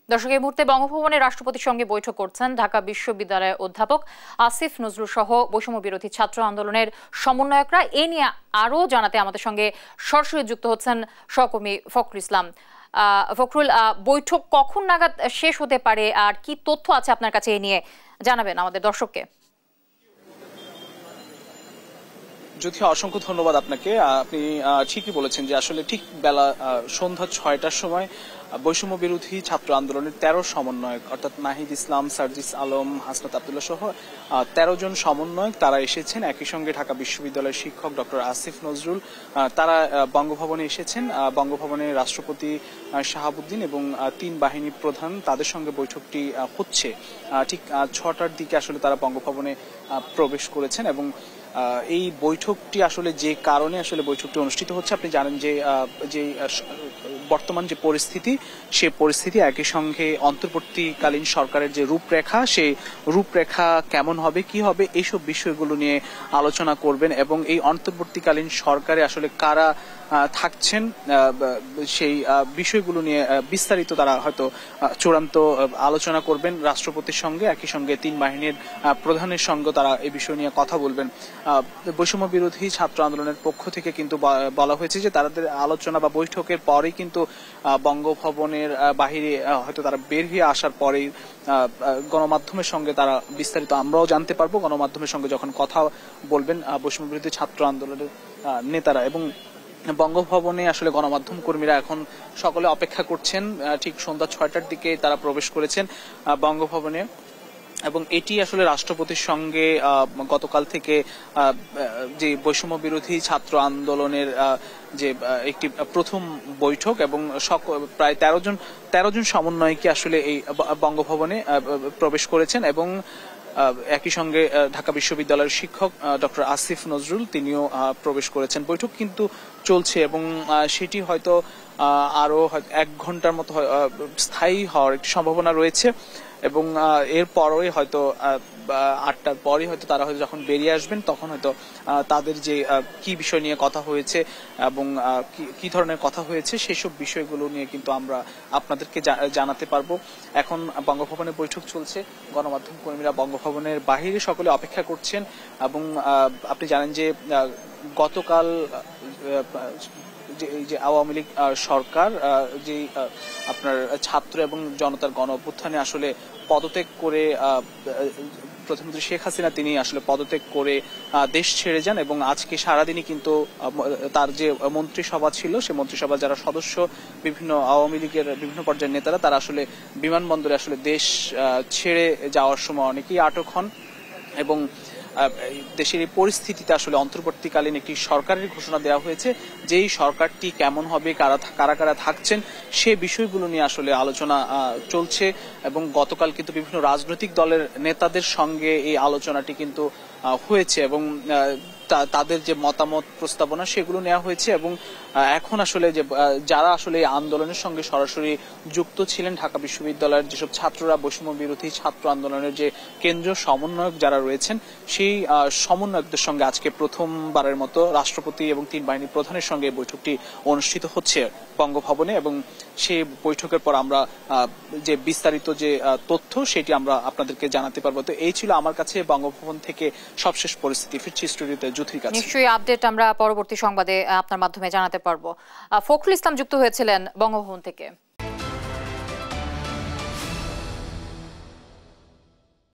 দর্শক, এই মুহূর্তে বঙ্গভবনে রাষ্ট্রপতির সঙ্গে বৈঠক করছেন ঢাকা বিশ্ববিদ্যালয়ের অধ্যাপক আসিফ নজরুল সহ বৈষম্য বিরোধী ছাত্র আন্দোলনের সমন্বয়করা। এ নিয়ে আরও জানাতে আমাদের সঙ্গে সরাসরি যুক্ত হচ্ছেন সহকর্মী ফখরুল ইসলাম। ফখরুল, বৈঠক কখন নাগাদ শেষ হতে পারে আর কি তথ্য আছে আপনার কাছে এ নিয়ে জানাবেন আমাদের দর্শককে। জ্যোতি, অসংখ্য ধন্যবাদ আপনাকে। আপনি ঠিকই বলেছেন যে আসলে ঠিক বেলা সন্ধ্যা ৬টার সময় বৈষম্য বিরোধী ছাত্র আন্দোলনের ১৩ সমন্বয়ক অর্থাৎ নাহিদ ইসলাম, সার্জিস আলম, হাসনাত আব্দুল্লাহ সহ ১৩ জন সমন্বয়ক তারা এসেছেন। একই সঙ্গে ঢাকা বিশ্ববিদ্যালয়ের শিক্ষক ডক্টর আসিফ নজরুল তারা বঙ্গভবনে এসেছেন। বঙ্গভবনে রাষ্ট্রপতি শাহাবুদ্দিন এবং ৩ বাহিনী প্রধান তাদের সঙ্গে বৈঠকটি হচ্ছে। ঠিক ৬টার দিকে আসলে তারা বঙ্গভবনে প্রবেশ করেছেন এবং এই বৈঠকটি আসলে যে কারণে আসলে বৈঠকটি অনুষ্ঠিত হচ্ছে, আপনি জানেন যে বর্তমান যে পরিস্থিতি, সে পরিস্থিতি একই সঙ্গে অন্তর্বর্তীকালীন সরকারের যে রূপরেখা, সেই রূপরেখা কেমন হবে, কি হবে, এইসব বিষয়গুলো নিয়ে আলোচনা করবেন এবং এই অন্তর্বর্তীকালীন সরকারে আসলে কারা থাকছেন সেই বিষয়গুলো নিয়ে বিস্তারিত তারা হয়তো চূড়ান্ত আলোচনা করবেন রাষ্ট্রপতির সঙ্গে। একই সঙ্গে ৩ বাহিনীর প্রধানের সঙ্গে তারা এই বিষয় নিয়ে কথা বলবেন। বৈষম্য বিরোধী ছাত্র আন্দোলনের পক্ষ থেকে কিন্তু বলা হয়েছে যে তাদের আলোচনা বা বৈঠকের পরেই কিন্তু বঙ্গভবনের বাহিরে হয়তো তারা বের হয়ে আসার পরেই গণমাধ্যমের সঙ্গে তারা বিস্তারিত আমরাও জানতে পারবো। গণমাধ্যমের সঙ্গে যখন কথা বলবেন বৈষম্য বিরোধী ছাত্র আন্দোলনের নেতারা, এবং বঙ্গভবনে আসলে গণমাধ্যম কর্মীরা এখন সকলে অপেক্ষা করছেন। ঠিক সন্ধ্যা ৬টার দিকে তারা প্রবেশ করেছেন বঙ্গভবনে এবং এটি আসলে রাষ্ট্রপতির সঙ্গে গতকাল থেকে যে বৈষম্য বিরোধী ছাত্র আন্দোলনের যে একটি প্রথম বৈঠক এবং প্রায় ১৩ জন সমন্বয়কে আসলে এই বঙ্গভবনে প্রবেশ করেছেন এবং একই সঙ্গে ঢাকা বিশ্ববিদ্যালয়ের শিক্ষক ডক্টর আসিফ নজরুল তিনিও প্রবেশ করেছেন। বৈঠক কিন্তু চলছে এবং সেটি হয়তো আরো ১ ঘন্টার মতো স্থায়ী হওয়ার একটি সম্ভাবনা রয়েছে এবং এর পরে হয়তো ৮টার পরে হয়তো তারা হয়তো যখন বেরিয়ে আসবেন তখন হয়তো তাদের যে কি বিষয় নিয়ে কথা হয়েছে এবং কি ধরনের কথা হয়েছে সেসব বিষয়গুলো নিয়ে কিন্তু আমরা আপনাদেরকে জানাতে পারবো। এখন বঙ্গভবনে বৈঠক চলছে, গণমাধ্যম কর্মীরা বঙ্গভবনের বাহিরে সকলে অপেক্ষা করছেন এবং আপনি জানেন যে গতকাল যে আওয়ামী লীগ সরকার যে আপনার ছাত্র এবং জনতার গণ অভ্যুত্থানে আসলে পদত্যাগ করে প্রধানমন্ত্রী শেখ হাসিনা তিনি আসলে পদত্যাগ করে দেশ ছেড়ে যান এবং আজকে সারাদিনই কিন্তু তার যে মন্ত্রিসভা ছিল সে মন্ত্রিসভার যারা সদস্য বিভিন্ন আওয়ামী লীগের বিভিন্ন পর্যায়ের নেতারা তারা আসলে বিমানবন্দরে আসলে দেশ ছেড়ে যাওয়ার সময় অনেকেই আটক হন এবং দেশের এই পরিস্থিতিতে আসলে অন্তর্বর্তীকালীন একটি সরকারের ঘোষণা দেওয়া হয়েছে। যেই সরকারটি কেমন হবে, কারা কারা থাকছেন, সে বিষয়গুলো নিয়ে আসলে আলোচনা চলছে এবং গতকাল কিন্তু বিভিন্ন রাজনৈতিক দলের নেতাদের সঙ্গে এই আলোচনাটি কিন্তু হয়েছে এবং তাদের যে মতামত প্রস্তাবনা সেগুলো নেওয়া হয়েছে এবং এখন আসলে যে যারা আসলে এই আন্দোলনের সঙ্গে সরাসরি যুক্ত ছিলেন ঢাকা বিশ্ববিদ্যালয়ের যেসব ছাত্ররা বৈষম্য বিরোধী ছাত্র আন্দোলনের যে কেন্দ্রীয় সমন্বয়ক যারা রয়েছেন সেই সমন্বয়কদের সঙ্গে আজকে প্রথমবারের মতো রাষ্ট্রপতি এবং ৩ বাহিনী প্রধানের সঙ্গে বৈঠকটি অনুষ্ঠিত হচ্ছে বঙ্গভবনে এবং সেই বৈঠকের পর আমরা যে বিস্তারিত যে তথ্য সেটি আমরা আপনাদেরকে জানাতে পারবো। তো এই ছিল আমার কাছে বঙ্গভবন থেকে সবশেষ পরিস্থিতি। ফিরছি স্টুডিওতে জ্যোতির কাছে। নিশ্চয়ই আপডেট আমরা পরবর্তী সংবাদে আপনার মাধ্যমে জানাতে পারবো। ফখরুল ইসলাম যুক্ত হয়েছিলেন বঙ্গভবন থেকে।